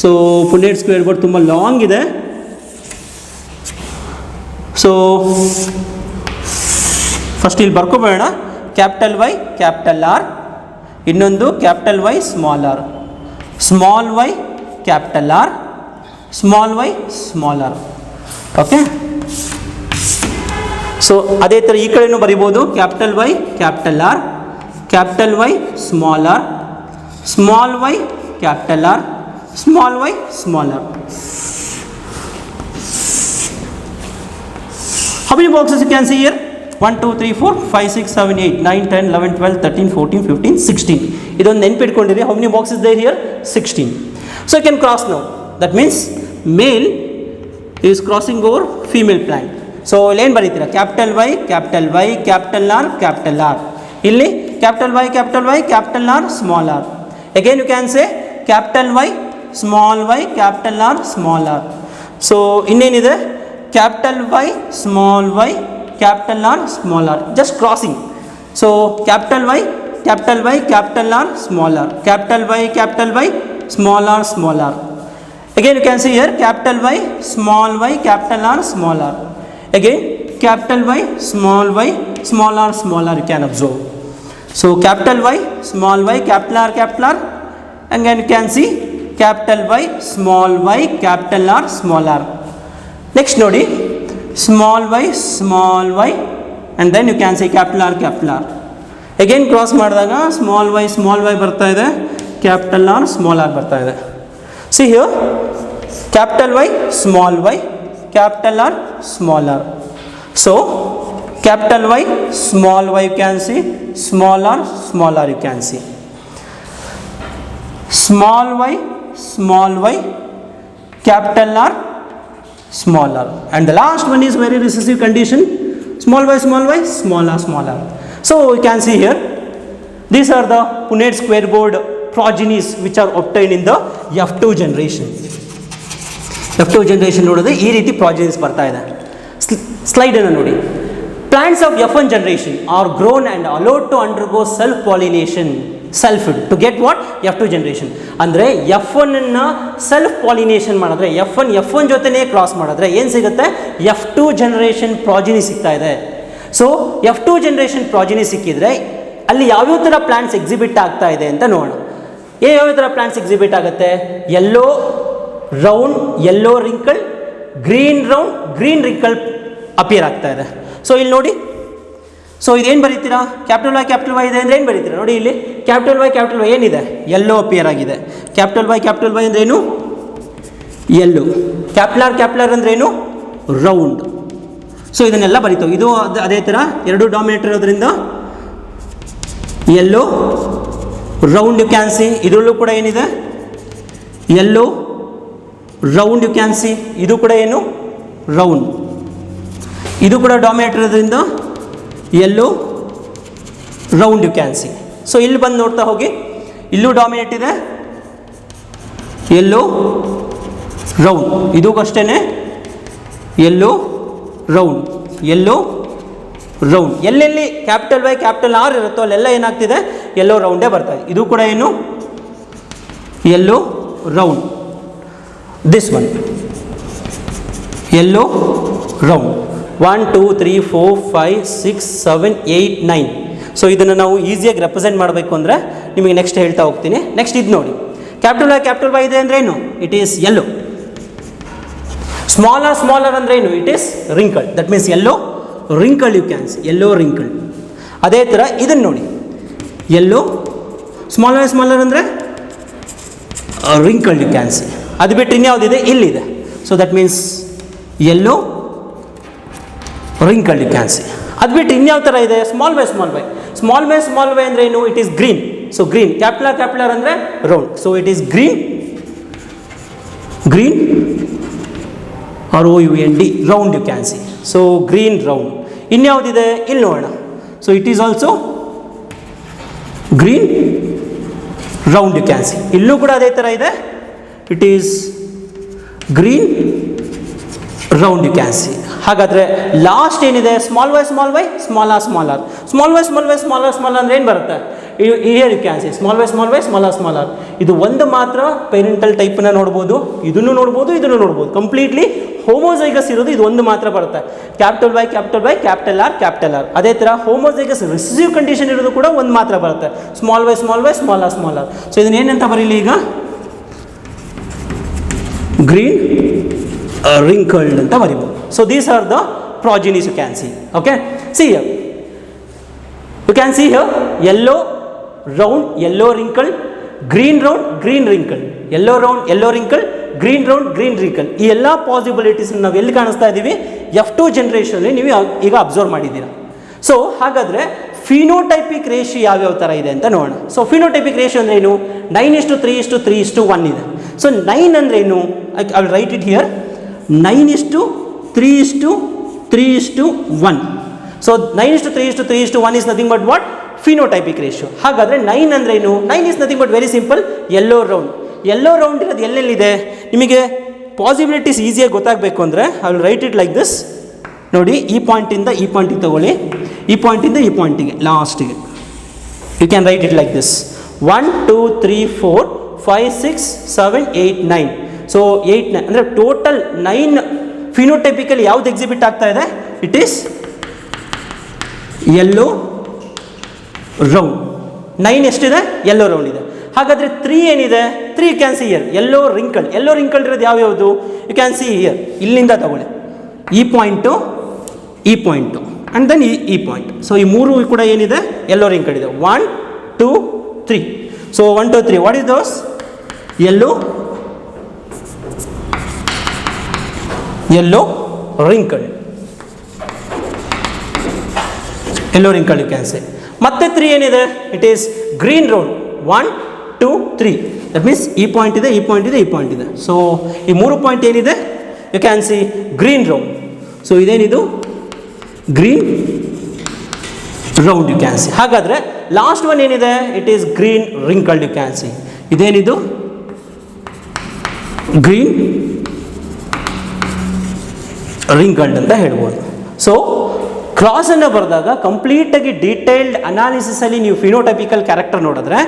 ಸೊ Punnett square board ತುಂಬ ಲಾಂಗ್ ಇದೆ. ಸೊ ಫಸ್ಟ್ ಇಲ್ಲಿ ಬರ್ಕೋಬೇಡ, ಕ್ಯಾಪಿಟಲ್ ವೈ, ಕ್ಯಾಪಿಟಲ್ ಆರ್, ಇನ್ನೊಂದು capital Y, small R, small Y, capital R, small Y, small R. Okay. So ಅದೇ ಥರ ಈ ಕಡೆನೂ ಬರಿಬೋದು, capital Y, capital R, capital Y, small r, small y, capital R, small y, small r. How many boxes you can see here? 1, 2, 3, 4, 5, 6, 7, 8, 9, 10, 11, 12, 13, 14, 15, 16. ಇದೊಂದು ನೆನಪಿಟ್ಕೊಂಡಿರಿ. How many boxes there here? 16. So you can cross now. That means male is crossing over female plant. So ಏನು ಬರೀತೀರಾ? Capital Y, capital Y, capital R, capital R. ಇಲ್ಲಿ capital Y, capital Y, capital R, small r. Again you can say capital Y, small y, capital R, small r. So ಇನ್ನೇನಿದೆ? capital Y, small y, capital R, small r. Just crossing. So capital Y, capital Y, capital R, small r. Capital Y, capital Y, small r, small r. Again you can see here capital Y, small y, capital R, small r. Again capital Y, small y, small r, small r you can observe. So capital Y, small y, capital R, and then you can see capital Y, small y, capital R, small r. Next nodi, small y, and then you can say capital R. Again cross ಮಾಡಿದಾಗ small y ಬರ್ತಾ ಇದೆ, capital R, small r ಬರ್ತಾ ಇದೆ. See here, capital Y, small y, capital R, small r. So capital Y, small y you can see, small r you can see. Small y, capital R, small r. And the last one is very recessive condition, small y, small r. So you can see here, these are the Punnett square board progenies which are obtained in the F2 generation. F2 generation ನೋಡಿದ್ರೆ ಈ ರೀತಿ progenies ಬರ್ತಾ ಇದೆ. ಸ್ಲೈಡ್ ಅನ್ನು ನೋಡಿ. Plants of F1 generation are grown and allowed to undergo self-pollination, self-fed, to get what? F2 generation. ಅಂದರೆ F1 ಅನ್ನು ಸೆಲ್ಫ್ ಪಾಲಿನೇಷನ್ ಮಾಡಿದ್ರೆ, F1 ಜೊತೆನೇ ಕ್ರಾಸ್ ಮಾಡಿದ್ರೆ ಏನು ಸಿಗುತ್ತೆ? F2 ಜನರೇಷನ್ ಪ್ರಾಜಿನಿ ಸಿಗ್ತಾ ಇದೆ. ಸೊ F2 ಜನರೇಷನ್ ಪ್ರಾಜಿನಿ ಸಿಕ್ಕಿದ್ರೆ ಅಲ್ಲಿ ಯಾವ್ಯಾವ ಥರ ಪ್ಲಾಂಟ್ಸ್ ಎಕ್ಸಿಬಿಟ್ ಆಗ್ತಾ ಇದೆ ಅಂತ ನೋಡೋಣ. ಯಾವ ಥರ ಪ್ಲಾಂಟ್ಸ್ ಎಕ್ಸಿಬಿಟ್ ಆಗುತ್ತೆ? Yellow round, yellow wrinkle, green round, green wrinkle appear ಆಗ್ತಾ ಇದೆ. ಸೊ ಇಲ್ಲಿ ನೋಡಿ, ಸೊ ಇದೇನು ಬರೀತೀರಾ? ಕ್ಯಾಪಿಟಲ್ ವೈ ಇದೆ ಅಂದರೆ ಏನು ಬರೀತೀರಾ? ನೋಡಿ ಇಲ್ಲಿ ಕ್ಯಾಪಿಟಲ್ ವೈ ಏನಿದೆ? ಯೆಲ್ಲೋ ಅಪಿಯರ್ ಆಗಿದೆ. ಕ್ಯಾಪಿಟಲ್ ವೈ ಅಂದ್ರೆ ಏನು? ಯೆಲ್ಲೋ. ಕ್ಯಾಪಿಟಲ್ ಅಂದ್ರೆ ಏನು? ರೌಂಡ್. ಸೊ ಇದನ್ನೆಲ್ಲ ಬರೀತಾವೆ. ಇದು ಅದೇ ಥರ ಎರಡು ಡಾಮಿನೇಟರ್ ಇರೋದ್ರಿಂದ yellow round you can see. ಇದರಲ್ಲೂ ಕೂಡ ಏನಿದೆ? Yellow round you can see. ಇದು ಕೂಡ ಏನು? ರೌಂಡ್. ಇದು ಕೂಡ ಡಾಮಿನೇಟರ್ ಇರೋದ್ರಿಂದ yellow round you can see. So ಇಲ್ಲಿ ಬಂದು ನೋಡ್ತಾ ಹೋಗಿ, ಇಲ್ಲೂ ಡಾಮಿನೇಟ್ ಇದೆ, ಯೆಲ್ಲೋ ರೌಂಡ್. ಇದೂ ಅಷ್ಟೇ ಯೆಲ್ಲೋ ರೌಂಡ್, ಯೆಲ್ಲೋ ರೌಂಡ್. ಎಲ್ಲೆಲ್ಲಿ ಕ್ಯಾಪಿಟಲ್ ಆರ್ ಇರುತ್ತೋ ಅಲ್ಲೆಲ್ಲ ಏನಾಗ್ತಿದೆ? ಯೆಲ್ಲೋ ರೌಂಡೇ ಬರ್ತಾ ಇದೆ. ಇದು ಕೂಡ ಏನು? Yellow round. This one yellow round. 1 2 3 4 5 6 7 8 9. So ಇದನ್ನು ನಾವು ಈಸಿಯಾಗಿ ರೆಪ್ರೆಸೆಂಟ್ ಮಾಡಬೇಕು ಅಂದರೆ ನಿಮಗೆ ನೆಕ್ಸ್ಟ್ ಹೇಳ್ತಾ ಹೋಗ್ತೀನಿ. ನೆಕ್ಸ್ಟ್ ಇದು ನೋಡಿ, ಕ್ಯಾಪಿಟಲ್ ವೈ ಇದೆ ಅಂದರೆ ಏನು? It is yellow. ಸ್ಮಾಲರ್ ಅಂದರೆ ಏನು? It is wrinkle. That means yellow wrinkle you can see, yellow wrinkle. ಅದೇ ಥರ ಇದನ್ನು ನೋಡಿ, ಯೆಲ್ಲೋ ಸ್ಮಾಲರ್ ಅಂದರೆ ರಿಂಕಲ್ ಯು ಕ್ಯಾನ್ ಸಿ. ಅದು ಬಿಟ್ಟು ಇನ್ಯಾವುದಿದೆ? ಇಲ್ಲಿದೆ. So that means yellow wrinkle you can see. ಅದು ಬಿಟ್ಟು ಇನ್ಯಾವ ಥರ ಇದೆ? ಸ್ಮಾಲ್ ವೈ ಅಂದರೆ ಏನು? It is green. So green. Capital ಅಂದರೆ round. So it is green ROUND, round you can see. So green round. ಇನ್ಯಾವುದಿದೆ? ಇಲ್ಲಿ ನೋಡೋಣ. So it is also green round you can see. ಇಲ್ಲೂ ಕೂಡ ಅದೇ ಥರ ಇದೆ. It is green round you can see. ಹಾಗಾದರೆ ಲಾಸ್ಟ್ ಏನಿದೆ? ಸ್ಮಾಲ್ ವೈ ಸ್ಮಾಲರ್ ಅಂದರೆ ಏನು ಬರುತ್ತೆ? Here you can see. Small y smaller. ಇದು ಒಂದು ಮಾತ್ರ ಪೇರೆಂಟಲ್ ಟೈಪನ್ನ ನೋಡ್ಬೋದು, ಇದನ್ನು ನೋಡ್ಬೋದು. ಕಂಪ್ಲೀಟ್ಲಿ ಹೋಮೋಜೈಗಸ್ ಇರೋದು ಇದು ಒಂದು ಮಾತ್ರ ಬರುತ್ತೆ. Capital Y capital R. ಅದೇ ಥರ ಹೋಮೋಜೈಗಸ್ ರಿಸೆಸಿವ್ ಕಂಡೀಷನ್ ಇರೋದು ಕೂಡ ಒಂದು ಮಾತ್ರ ಬರುತ್ತೆ. Small y smaller. ಸೊ ಇದನ್ನ ಏನಂತ ಬರೀಲಿ ಈಗ? ಗ್ರೀನ್ ರಿಂಕಲ್ಡ್ ಅಂತ ಬರೀಬೋದು. So these are the progenies you can see. Okay, see here, you can see here yellow round, yellow wrinkle, green round, green wrinkle, yellow round, yellow wrinkle, green round, green wrinkle. ಈ ಎಲ್ಲ ಪಾಸಿಬಿಲಿಟೀಸ್ ನಾವು ಎಲ್ಲಿ ಕಾಣಿಸ್ತಾ ಇದ್ದೀವಿ? F2 ಜನರೇಷನಲ್ಲಿ ನೀವು ಈಗ ಅಬ್ಸರ್ವ್ ಮಾಡಿದ್ದೀರಾ. ಸೊ ಹಾಗಾದರೆ ಫಿನೋಟೈಪಿಕ್ ರೇಷಿಯೋ ಯಾವ್ಯಾವ ಥರ ಇದೆ ಅಂತ ನೋಡೋಣ. ಸೊ ಫಿನೋಟೈಪಿಕ್ ರೇಷಿಯೋ ಅಂದರೆ ಏನು? 9:3:3:1 ಇದೆ. ಸೊ 9 ಅಂದರೆ ಏನು? I will write it here. 9:3:3:1. So 9:3:3:1 is nothing but what? Phenotypic ratio. ಹಾಗಾದರೆ 9 ಅಂದರೆ ಏನು? 9 is nothing but very simple, yellow round. Yellow round ಇರೋದು ಎಲ್ಲೆಲ್ಲಿದೆ? ನಿಮಗೆ ಪಾಸಿಬಿಲಿಟೀಸ್ ಈಸಿಯಾಗಿ ಗೊತ್ತಾಗಬೇಕು ಅಂದರೆ I will write it like this. ನೋಡಿ, ಈ ಪಾಯಿಂಟಿಂದ ಈ ಪಾಯಿಂಟಿಗೆ ತಗೊಳ್ಳಿ, ಈ ಪಾಯಿಂಟಿಂದ ಈ ಪಾಯಿಂಟಿಗೆ ಲಾಸ್ಟಿಗೆ. You can write it like this. 1 2 3 4 5 6 7 8 9. So 8 9 ಅಂದರೆ ಟೋಟಲ್ 9 ಫಿನೋಟೈಪಿಕಲಿ ಯಾವ್ದು ಎಕ್ಸಿಬಿಟ್ ಆಗ್ತಾ ಇದೆ? It is yellow round. 9 ಎಷ್ಟಿದೆ? ಯೆಲ್ಲೋ ರೌಂಡ್ ಇದೆ. ಹಾಗಾದರೆ 3 ಏನಿದೆ? 3 you can see here, yellow wrinkle. Yellow wrinkle ಇರೋದು ಯಾವ್ಯಾವುದು? ಯು ಕ್ಯಾನ್ ಸಿ ಹಿಯರ್, ಇಲ್ಲಿಂದ ತಗೊಳ್ಳಿ, ಈ ಪಾಯಿಂಟು ಆ್ಯಂಡ್ ದೆನ್ ಈ ಪಾಯಿಂಟ್. ಸೊ ಈ ಮೂರು ಕೂಡ ಏನಿದೆ? ಯೆಲ್ಲೋ ರಿಂಕಲ್ ಇದೆ. 1 2 3. So 1 2 3 what is those? Yellow wrinkle, yellow wrinkle you can say. ಮತ್ತೆ 3 ಏನಿದೆ? It is green round. 1 2 3. That means ಈ ಪಾಯಿಂಟ್ ಇದೆ, ಈ ಪಾಯಿಂಟ್ ಇದೆ, ಈ ಪಾಯಿಂಟ್ ಇದೆ. ಸೊ ಈ ಮೂರು ಪಾಯಿಂಟ್ ಏನಿದೆ? You can see green round. So ಇದೇನಿದು? Green round you can see. ಹಾಗಾದರೆ ಲಾಸ್ಟ್ ಒನ್ ಏನಿದೆ? It is green wrinkled you can see. ಇದೇನಿದು? ಗ್ರೀನ್ ರಿಂಕಲ್ಡ್ ಅಂತ ಹೇಳ್ಬೋದು. ಸೊ ಕ್ರಾಸನ್ನು ಬರೆದಾಗ ಕಂಪ್ಲೀಟಾಗಿ ಡೀಟೇಲ್ಡ್ ಅನಾಲಿಸಿಸಲ್ಲಿ ನೀವು ಫಿನೋಟೈಪಿಕಲ್ ಕ್ಯಾರೆಕ್ಟರ್ ನೋಡಿದ್ರೆ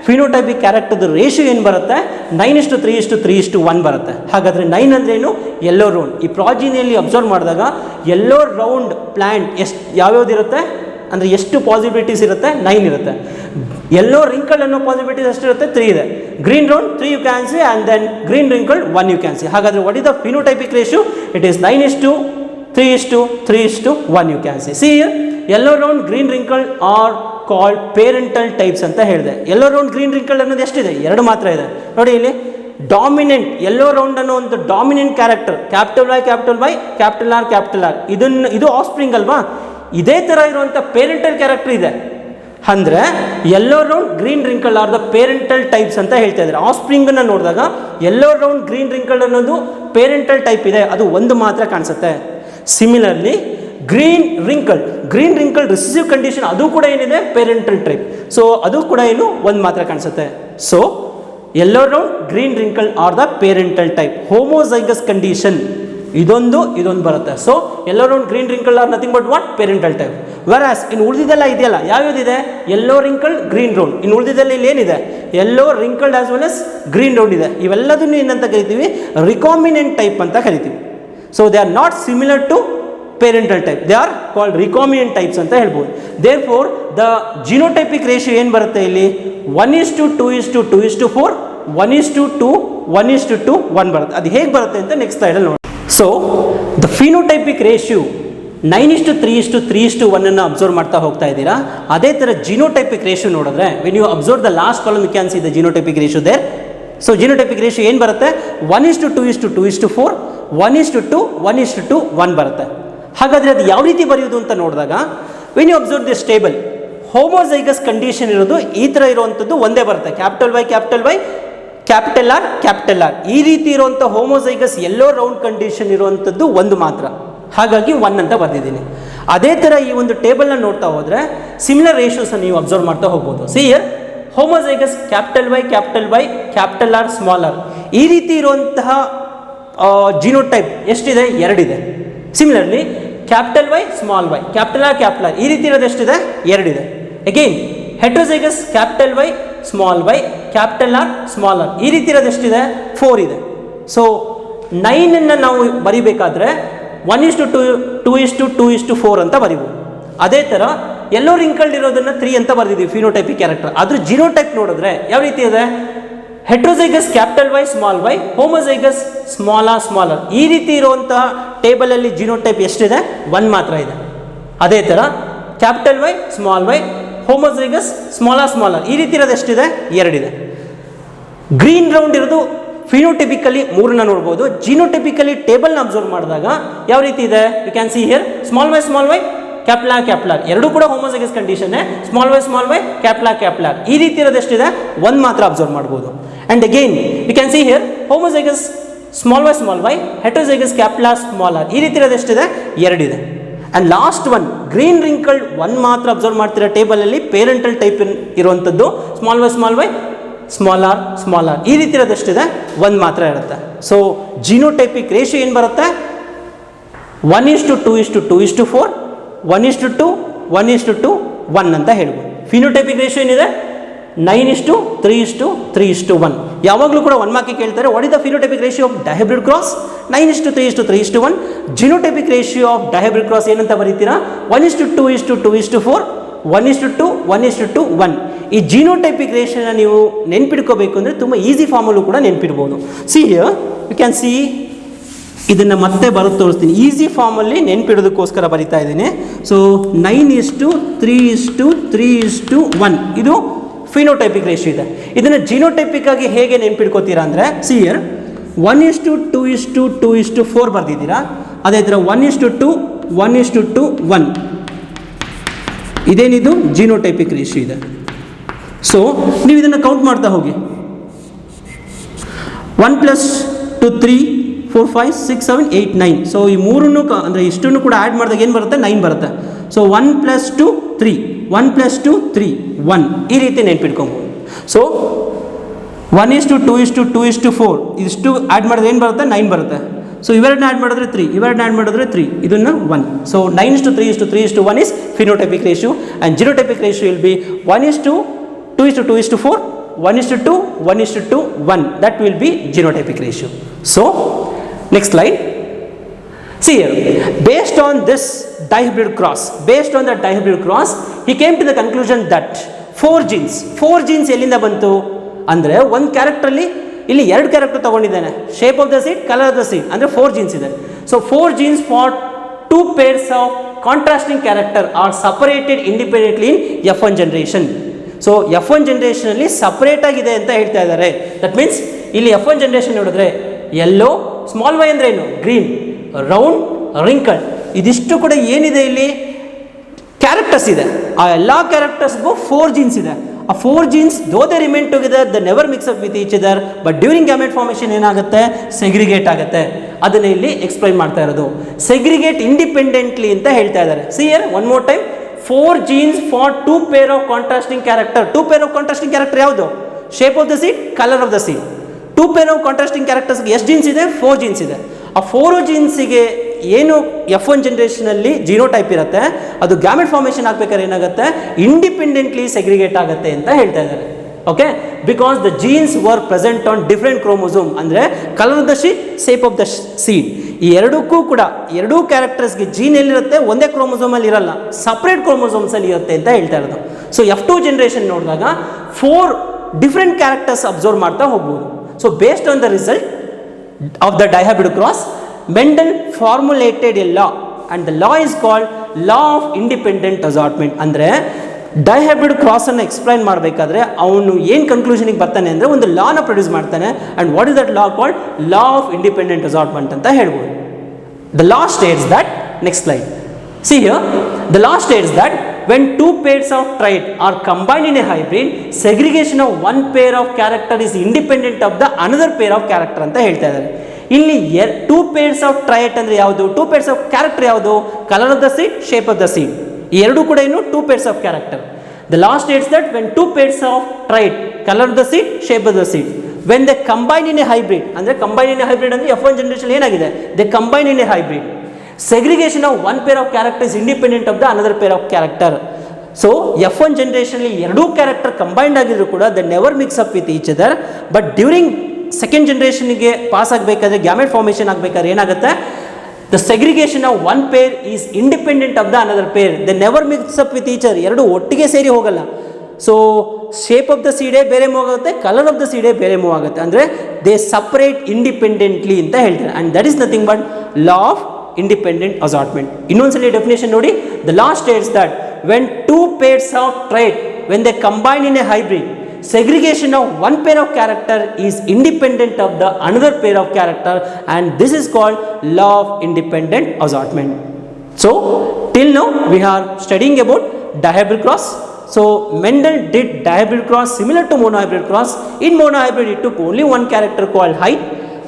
ಫಿನೋಟೈಪಿಕ್ ಕ್ಯಾರೆಕ್ಟರ್ದು ರೇಷಿಯೋ ಏನು ಬರುತ್ತೆ? 9:3:3:1 ಬರುತ್ತೆ. ಹಾಗಾದರೆ 9 ಅಂದರೆ ಏನು? Yellow round. ಈ ಪ್ರಾಜಿನಿಯಲ್ಲಿ ಅಬ್ಸರ್ವ್ ಮಾಡಿದಾಗ ಯೆಲ್ಲೋ ರೌಂಡ್ ಪ್ಲ್ಯಾಂಟ್ ಯಾವ್ಯಾವ್ದಿರುತ್ತೆ? ಅಂದರೆ ಎಷ್ಟು ಪಾಸಿಬಿಲಿಟೀಸ್ ಇರುತ್ತೆ? 9 ಇರುತ್ತೆ. ಯೆಲ್ಲೋ ರಿಂಕಲ್ ಅನ್ನೋ ಪಾಸಿಬಿಲಿಟೀಸ್ ಎಷ್ಟಿರುತ್ತೆ? 3 ಇದೆ. Green round 3 you can see, and then green wrinkle 1 you can see. ಹಾಗಾದರೆ what is the phenotypic ratio? It is 9:3:3:1 you can see. See here, yellow round green wrinkle are called parental types ಅಂತ ಹೇಳಿದೆ. ಯೆಲ್ಲೋ ರೌಂಡ್ ಗ್ರೀನ್ ರಿಂಕಲ್ ಅನ್ನೋದು ಎಷ್ಟಿದೆ? 2 ಮಾತ್ರ ಇದೆ. ನೋಡಿ ಇಲ್ಲಿ ಡಾಮಿನೆಂಟ್ ಯೆಲ್ಲೋ ರೌಂಡ್ ಅನ್ನೋ ಒಂದು dominant character, capital Y capital R ಇದು ಆಫ್ ಸ್ಪ್ರಿಂಗ್ ಅಲ್ವಾ? ಇದೇ ಥರ ಇರುವಂಥ ಪೇರೆಂಟಲ್ ಕ್ಯಾರೆಕ್ಟರ್ ಇದೆ. ಅಂದರೆ yellow round green wrinkle are the parental types ಅಂತ ಹೇಳ್ತಾ ಇದ್ದಾರೆ. ಆಫ್ ಸ್ಪ್ರಿಂಗನ್ನು ನೋಡಿದಾಗ ಯೆಲ್ಲೋ ರೌಂಡ್ ಗ್ರೀನ್ ರಿಂಕಲ್ ಅನ್ನೋದು ಪೇರೆಂಟಲ್ ಟೈಪ್ ಇದೆ, ಅದು ಒಂದು ಮಾತ್ರ ಕಾಣಿಸುತ್ತೆ. Similarly green wrinkle recessive condition, ಅದು ಕೂಡ ಏನಿದೆ? Parental type. ಸೊ ಅದು ಕೂಡ ಏನು? ಒಂದು ಮಾತ್ರ ಕಾಣಿಸುತ್ತೆ. So yellow round green wrinkle are the parental type. Homozygous condition ಇದೊಂದು ಬರುತ್ತೆ. So yellow round green wrinkle are nothing but what? Parental type. Whereas ಇನ್ನು ಉಳಿದಿದ್ದೆಲ್ಲ ಇದೆಯಲ್ಲ, ಯಾವ್ಯಾವುದಿದೆ? Yellow wrinkle green round. ಇನ್ನು ಉಳಿದಿದ್ದೆಲ್ಲ ಇಲ್ಲಿ ಏನಿದೆ? Yellow wrinkled as well as green round ಇದೆ. ಇವೆಲ್ಲದನ್ನು ಏನಂತ ಕರಿತೀವಿ? ರಿಕಾಂಬಿನೆಂಟ್ ಟೈಪ್ ಅಂತ ಕರಿತೀವಿ. So they are not similar to parental type, they are called recombinant types ಅಂತ ಹೇಳ್ಬೋದು. Therefore the genotypic ratio ಏನು ಬರುತ್ತೆ ಇಲ್ಲಿ? 1:2:2:4, 1:2:1 ಬರುತ್ತೆ. ಅದು ಹೇಗೆ ಬರುತ್ತೆ ಅಂತ ನೆಕ್ಸ್ಟ್ ಸ್ಲೈಡಲ್ಲಿ ನೋಡಿ. ಸೊ ದ ಫಿನೋಟೈಪಿಕ್ ರೇಷಿಯೋ 9:3:3:1 ಅನ್ನು ಅಬ್ಸರ್ವ್ ಮಾಡ್ತಾ ಹೋಗ್ತಾ ಇದ್ದೀರಾ. ಅದೇ ಥರ ಜಿನೋಟೈಪಿಕ್ ರೇಷಿಯೋ ನೋಡಿದ್ರೆ, when you observe the last column you can see the genotypic ratio there. So genotypic ratio ಏನು ಬರುತ್ತೆ? 1:2:2:4, 1:2:1 ಬರುತ್ತೆ. ಹಾಗಾದರೆ ಅದು ಯಾವ ರೀತಿ ಬರೆಯೋದು ಅಂತ ನೋಡಿದಾಗ, when you observe this table, homozygous condition ಇರೋದು ಈ ಥರ ಇರುವಂಥದ್ದು ಒಂದೇ ಬರುತ್ತೆ. ಕ್ಯಾಪಿಟಲ್ ವೈ ಕ್ಯಾಪಿಟಲ್ ಆರ್ ಈ ರೀತಿ ಇರುವಂಥ ಹೋಮೋಜೈಗಸ್ ಯೆಲ್ಲೋ ರೌಂಡ್ ಕಂಡೀಷನ್ ಇರುವಂಥದ್ದು ಒಂದು ಮಾತ್ರ. ಹಾಗಾಗಿ 1 ಅಂತ ಬರೆದಿದ್ದೀನಿ. ಅದೇ ಥರ ಈ ಒಂದು ಟೇಬಲ್ನ ನೋಡ್ತಾ ಹೋದರೆ ಸಿಮಿಲರ್ ರೇಷಿಯೋಸ್ ನೀವು ಅಬ್ಸರ್ವ್ ಮಾಡ್ತಾ ಹೋಗ್ಬೋದು. See here, homozygous capital Y capital R small R ಈ ರೀತಿ ಇರುವಂತಹ ಜಿನೋಟೈಪ್ ಎಷ್ಟಿದೆ? 2 ಇದೆ. Similarly capital Y small Y capital R ಈ ರೀತಿ ಇರೋದು ಎಷ್ಟಿದೆ? 2 ಇದೆ. Again heterozygous capital Y capital R ಈ ರೀತಿ ಇರೋದು ಎಷ್ಟಿದೆ? 4 ಇದೆ. ಸೊ 9 ನಾವು ಬರಿಬೇಕಾದ್ರೆ 1:2:2:4 ಅಂತ ಬರಿಬೋದು. ಅದೇ ಥರ ಯೆಲ್ಲೋ ರಿಂಕಲ್ಡ್ ಇರೋದನ್ನು 3 ಅಂತ ಬರೆದಿದ್ದೀವಿ ಫಿನೋಟೈಪಿಕ್ ಕ್ಯಾರೆಕ್ಟರ್. ಅದ್ರ ಜಿನೋಟೈಪ್ ನೋಡಿದ್ರೆ ಯಾವ ರೀತಿ ಇದೆ? ಹೆಟ್ರೋಜೈಗಸ್ capital Y homozygous small R ಈ ರೀತಿ ಇರುವಂತಹ ಟೇಬಲಲ್ಲಿ ಜಿನೋಟೈಪ್ ಎಷ್ಟಿದೆ? 1 ಮಾತ್ರ ಇದೆ. ಅದೇ ಥರ capital Y homozygous small R ಈ ರೀತಿ ಇರೋದು ಎಷ್ಟಿದೆ? 2 ಇದೆ. ಗ್ರೀನ್ ರೌಂಡ್ ಇರೋದು ಫಿನೋಟೈಪಿಕಲಿ 3ನ್ನ ನೋಡ್ಬೋದು. ಜಿನೋಟೈಪಿಕಲಿ ಟೇಬಲ್ನ ಅಬ್ಸರ್ವ್ ಮಾಡಿದಾಗ ಯಾವ ರೀತಿ ಇದೆ? You can see here, small Y capital R ಎರಡೂ ಕೂಡ homozygous condition. Small Y capital R ಈ ರೀತಿ ಇರೋದು ಎಷ್ಟಿದೆ? 1 ಮಾತ್ರ ಅಬ್ಸರ್ವ್ ಮಾಡ್ಬೋದು. And again you can see here, homozygous small Y heterozygous capital R ಈ ರೀತಿ ಇರೋದು ಎಷ್ಟಿದೆ? 2 ಇದೆ. And last one green wrinkled 1 ಮಾತ್ರ ಅಬ್ಸರ್ವ್ ಮಾಡ್ತಿರೋ ಟೇಬಲಲ್ಲಿ ಪೇರೆಂಟಲ್ ಟೈಪ್ ಇರುವಂಥದ್ದು ಸ್ಮಾಲ್ ವೈ ಸ್ಮಾಲ್ ಆರ್ ಈ ರೀತಿ ಇರೋದು ಎಷ್ಟಿದೆ? 1 ಮಾತ್ರ ಇರುತ್ತೆ. ಸೊ ಜಿನೋಟೈಪಿಕ್ ರೇಷಿಯೋ ಏನು ಬರುತ್ತೆ? 1:2:2:4, 1:1 ಅಂತ ಹೇಳ್ಬೋದು. ಫಿನೋಟೈಪಿಕ್ ರೇಷಿಯೋ ಏನಿದೆ? 9:3:3:1. ಯಾವಾಗಲೂ ಕೂಡ 1 ಮಾರ್ಕಿಗೆ ಕೇಳ್ತಾರೆ, what is the phenotypic ratio of dihybrid cross? 9:3:3:1. Genotypic ratio of dihybrid cross ಏನಂತ ಬರೀತೀರಾ? 1:2:2:4, 1:1. ಈ ಜಿನೋಟೈಪಿಕ್ ರೇಷಿಯೋನ ನೀವು ನೆನ್ಪಿಡ್ಕೋಬೇಕು ಅಂದರೆ ತುಂಬ ಈಸಿ ಫಾರ್ಮಲ್ಲೂ ಕೂಡ ನೆನ್ಪಿಡ್ಬೋದು. See here you can see, ಇದನ್ನು ಮತ್ತೆ ಬರೋದು ತೋರಿಸ್ತೀನಿ. ಈಸಿ ಫಾರ್ಮಲ್ಲಿ ನೆನ್ಪಿಡೋದಕ್ಕೋಸ್ಕರ ಬರಿತಾ ಇದ್ದೀನಿ. ಸೊ 9:3:3:1 ಇದು ಫಿನೋಟೈಪಿಕ್ ರೇಷಿಯೋ ಇದೆ. ಇದನ್ನು ಜಿನೋಟೈಪಿಕ್ ಆಗಿ ಹೇಗೆ ನೆನ್ಪಿಡ್ಕೋತೀರಾ ಅಂದರೆ, ಸಿ ಹಿಯರ್ 1:2:2:4 ಬರ್ದಿದ್ದೀರಾ. ಅದೇ ಥರ 1:2:1 ಇದೇನಿದು ಜಿನೋಟೈಪಿಕ್ ರೇಷಿಯೋ ಇದೆ. ಸೊ ನೀವು ಇದನ್ನು ಕೌಂಟ್ ಮಾಡ್ತಾ ಹೋಗಿ. 1 + 2 3 4 5 6 7 8 9. ಸೊ ಈ ಮೂರನ್ನು ಅಂದರೆ ಇಷ್ಟನ್ನು ಕೂಡ ಆ್ಯಡ್ ಮಾಡಿದಾಗ ಏನು ಬರುತ್ತೆ? 9 ಬರುತ್ತೆ. ಸೊ 1 + 2 3, 1 + 2 3 1 ಈ ರೀತಿ ನೆನ್ಪಿಟ್ಕೊಬೋದು. ಸೊ 1:2:2:4 ಇಷ್ಟು ಆ್ಯಡ್ ಮಾಡಿದ್ರೆ ಏನು ಬರುತ್ತೆ? 9 ಬರುತ್ತೆ. ಸೊ ಇವೆರಡನ್ನ ಆ್ಯಡ್ ಮಾಡಿದ್ರೆ 3, ಇವೆರಡನ್ನ ಆ್ಯಡ್ ಮಾಡಿದ್ರೆ 3, ಇದನ್ನು 1. So 9:3:3:1 is phenotypic ratio, and genotypic ratio will be 1:2:2:4, 1:2 1:1. That will be genotypic ratio. So next slide. See here, based on this dihybrid cross. Based on the dihybrid cross, he came to the conclusion that 4 genes ಎಲ್ಲಿಂದ ಬಂತು ಅಂದರೆ ಒಂದು ಕ್ಯಾರೆಕ್ಟ್ರಲ್ಲಿ ಇಲ್ಲಿ 2 ಕ್ಯಾರೆಕ್ಟರ್ ತಗೊಂಡಿದ್ದಾನೆ, shape of the seed, colour of the seed, ಅಂದರೆ 4 genes ಇದೆ. So 4 genes for 2 pairs of contrasting character are separated independently in F1 generation. So F1 ಜನರೇಷನಲ್ಲಿ ಸಪ್ರೇಟ್ ಆಗಿದೆ ಅಂತ ಹೇಳ್ತಾ ಇದ್ದಾರೆ. ದಟ್ ಮೀನ್ಸ್ ಇಲ್ಲಿ F1 ಜನರೇಷನ್ ನೋಡಿದ್ರೆ ಯೆಲ್ಲೋ, ಸ್ಮಾಲ್ ವೈ ಅಂದರೆ ಏನು, ಗ್ರೀನ್, ರೌಂಡ್, ರಿಂಕಲ್, ಇದಿಷ್ಟು ಕೂಡ ಏನಿದೆ ಇಲ್ಲಿ ಕ್ಯಾರೆಕ್ಟರ್ಸ್ ಇದೆ. ಆ ಎಲ್ಲ ಕ್ಯಾರೆಕ್ಟರ್ಸ್ಗೂ 4 genes ಇದೆ. ಆ 4 genes though they remain together, the never mix up with each other, but during gamete formation ಏನಾಗುತ್ತೆ, ಸೆಗ್ರಿಗೇಟ್ ಆಗುತ್ತೆ. ಅದನ್ನ ಇಲ್ಲಿ ಎಕ್ಸ್ಪ್ಲೈನ್ ಮಾಡ್ತಾ ಇರೋದು. ಸೆಗ್ರಿಗೇಟ್ ಇಂಡಿಪೆಂಡೆಂಟ್ಲಿ ಅಂತ ಹೇಳ್ತಾ ಇದ್ದಾರೆ. See here one more time, 4 genes for 2 pair of contrasting character. 2 pair of contrasting character ಯಾವುದು, shape of the seed, colour of the seed. 2 pair of contrasting charactersಗೆ ಎಷ್ಟು genes ಇದೆ, 4 genes ಇದೆ. ಆ 4 genesಗೆ ಏನು F1 ಜನರೇಷನಲ್ಲಿ ಜೀನೋಟೈಪ್ ಇರುತ್ತೆ, ಅದು ಗ್ಯಾಮೆಟ್ ಫಾರ್ಮೇಷನ್ ಆಗಬೇಕಾದ್ರೆ ಏನಾಗುತ್ತೆ, ಇಂಡಿಪೆಂಡೆಂಟ್ಲಿ ಸೆಗ್ರಿಗೇಟ್ ಆಗುತ್ತೆ ಅಂತ ಹೇಳ್ತಾ ಇದ್ದಾರೆ. Okay, because the genes were present on different chromosome, ಅಂದರೆ colour of the seed, shape of the seed. ಈ ಎರಡಕ್ಕೂ ಕೂಡ ಎರಡೂ ಕ್ಯಾರೆಕ್ಟರ್ಸ್ಗೆ ಜೀನ್ ಎಲ್ಲಿರುತ್ತೆ, ಒಂದೇ ಕ್ರೋಮೋಸೋಮಲ್ಲಿ ಇರಲ್ಲ, ಸಪ್ರೇಟ್ ಕ್ರೋಮೋಸೋಮ್ಸಲ್ಲಿ ಇರುತ್ತೆ ಅಂತ ಹೇಳ್ತಾ ಇರೋದು. ಸೊ F2 ಜನರೇಷನ್ ನೋಡಿದಾಗ 4 ಡಿಫ್ರೆಂಟ್ ಕ್ಯಾರೆಕ್ಟರ್ಸ್ ಅಬ್ಸರ್ವ್ ಮಾಡ್ತಾ ಹೋಗ್ಬೋದು. So based on the result of the dihybrid cross, Mendel formulated a law, and the law is called law of independent assortment. ಅಂದರೆ ಡೈಹೈಬ್ರಿಡ್ ಕ್ರಾಸನ್ನು ಎಕ್ಸ್ಪ್ಲೈನ್ ಮಾಡಬೇಕಾದ್ರೆ ಅವನು ಏನು ಕನ್ಕ್ಲೂಷನಿಗೆ ಬರ್ತಾನೆ ಅಂದರೆ ಒಂದು ಲಾನ ಪ್ರೊಡ್ಯೂಸ್ ಮಾಡ್ತಾನೆ. And what is that law called, law of independent assortment ಅಂತ ಹೇಳ್ಬೋದು. The law states that, next slide, see here, the law states that when 2 pairs of trait are combined in a hybrid, segregation of one pair of character is independent of the another pair of character ಅಂತ ಹೇಳ್ತಾ ಇದ್ದಾರೆ. ಇಲ್ಲಿ 2 pairs of trait ಅಂದರೆ ಯಾವುದು, 2 pairs of character ಯಾವುದು, colour of the seed, shape of the seed. ಈ ಎರಡು ಕೂಡ ಏನು 2 pairs of character. The law states that when 2 pairs of trait, color of the seed, shape of the seed, when they combine in a hybrid, ಅಂದರೆ combine in a hybrid ಅಂದರೆ F1 generation ಏನಾಗಿದೆ, they combine in a hybrid, segregation of one pair of character is independent of the another pair of character. So F1 ಜನರೇಷನಲ್ಲಿ ಎರಡೂ ಕ್ಯಾರೆಕ್ಟರ್ ಕಂಬೈನ್ಡ್ ಆಗಿದ್ರು ಕೂಡ the never mix up with each other. But during second ಜನರೇಷನ್ಗೆ ಪಾಸ್ ಆಗಬೇಕಾದ್ರೆ, ಗ್ಯಾಮೆಟ್ ಫಾರ್ಮೇಷನ್ ಆಗಬೇಕಾದ್ರೆ ಏನಾಗುತ್ತೆ, the segregation of one pair is independent of the another pair, the never mix up with each other. ಎರಡು ಒಟ್ಟಿಗೆ ಸೇರಿ ಹೋಗಲ್ಲ. ಸೊ ಶೇಪ್ ಆಫ್ ದ ಸೀಡೇ ಬೇರೆ ಮೂವ್ ಆಗುತ್ತೆ, ಕಲರ್ ಆಫ್ ದ ಸೀಡೇ ಬೇರೆ ಮೂವ್ ಆಗುತ್ತೆ. ಅಂದರೆ ದೇ ಸಪ್ರೇಟ್ ಇಂಡಿಪೆಂಡೆಂಟ್ಲಿ ಅಂತ ಹೇಳ್ತಾರೆ. And that is nothing but law of independent assortment. ಇನ್ನೊಂದ್ಸಲಿ ಡೆಫಿನೇಷನ್ ನೋಡಿ, the law states that when 2 pairs of trait, when they combine in a hybrid, segregation of one pair of character is independent of the another pair of character, and this is called law of independent assortment. So till now we are studying about dihybrid cross. So Mendel did dihybrid cross similar to monohybrid cross. In monohybrid he took only one character called height,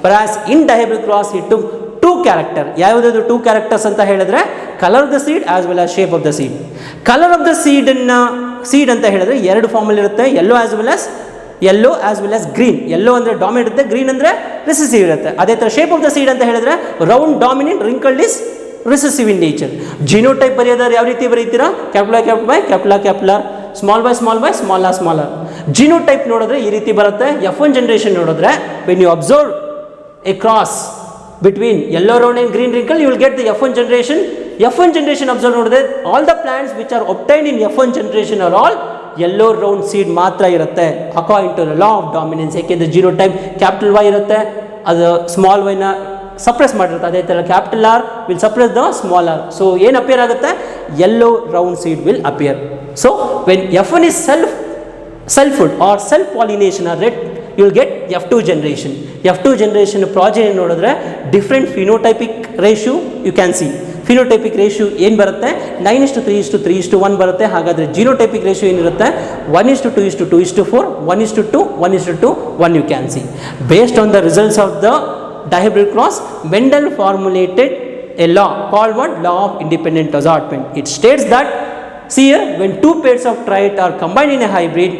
whereas in dihybrid cross he took 2 character. ಯಾವುದಾದ್ರು 2 characters ಅಂತ ಹೇಳಿದ್ರೆ colour of the seed as well as shape of the seed. Colour of the seed ಅಂತ ಹೇಳಿದ್ರೆ 2 ಫಾರ್ಮಲ್ಲಿ ಇರುತ್ತೆ, yellow as well as green. Yellow ಅಂದರೆ ಡಾಮಿನೆಂಟ್ ಇರುತ್ತೆ, ಗ್ರೀನ್ ಅಂದರೆ ರಿಸೆಸಿವ್ ಇರುತ್ತೆ. ಅದೇ ಥರ ಶೇಪ್ ಆಫ್ ದ ಸೀಡ್ ಅಂತ ಹೇಳಿದ್ರೆ round, dominant, wrinkled is recessive in nature. Genotype ಬರೆಯೋದಾದ್ರೆ ಯಾವ ರೀತಿ ಬರೀತೀರಾ, capital small by small R. Genotype ನೋಡಿದ್ರೆ ಈ ರೀತಿ ಬರುತ್ತೆ. F1 ಜನರೇಷನ್ ನೋಡಿದ್ರೆ when you observe a cross between yellow round and green wrinkle, you will get the F1 generation. F1 generation observe ನೋಡಿದ್ರೆ all the plants which are obtained in F1 generation are all yellow round seed ಮಾತ್ರ ಇರುತ್ತೆ according to the law of dominance. ಏಕೆಂದರೆ ಜಿನೋಟೈಪ್ ಕ್ಯಾಪಿಟಲ್ Y ಇರುತ್ತೆ, ಅದು ಸ್ಮಾಲ್ ವೈನ ಸಪ್ರೆಸ್ ಮಾಡಿರುತ್ತೆ. ಅದೇ ಥರ capital R will suppress the small r. So ಏನು ಅಪಿಯರ್ ಆಗುತ್ತೆ, yellow round seed will appear. So when F1 is self-food or self-pollination or red, you will get F2 generation. F2 generation progeny ನೋಡಿದ್ರೆ different phenotypic ratio you can see. Phenotypic ratio ಏನು ಬರುತ್ತೆ, 9:3:3:1 ಬರುತ್ತೆ. ಹಾಗಾದರೆ ಜಿನೋಟೈಪಿಕ್ ರೇಷಿಯೋ ಏನಿರುತ್ತೆ, 1:2:2:4, 1:2:1:1 you can see. Based on the results of the dihybrid cross, Mendel formulated a law called what, law of independent assortment. It states that, see here, when 2 pairs of trait are combined in a hybrid,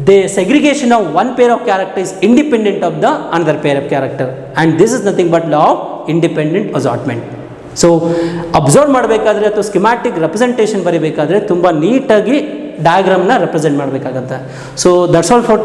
the segregation of one pair of character is independent of the another pair of character, and this is nothing but law of independent assortment. So observe ಮಾಡಬೇಕಾದ್ರೆ ಅಥವಾ ಸ್ಕಿಮ್ಯಾಟಿಕ್ ರೆಪ್ರೆಸೆಂಟೇಷನ್ ಬರೀಬೇಕಾದ್ರೆ ತುಂಬ ನೀಟಾಗಿ ಡಯಾಗ್ರಾಮ್ನ ರೆಪ್ರೆಸೆಂಟ್ ಮಾಡಬೇಕಾಗತ್ತೆ. So that's all for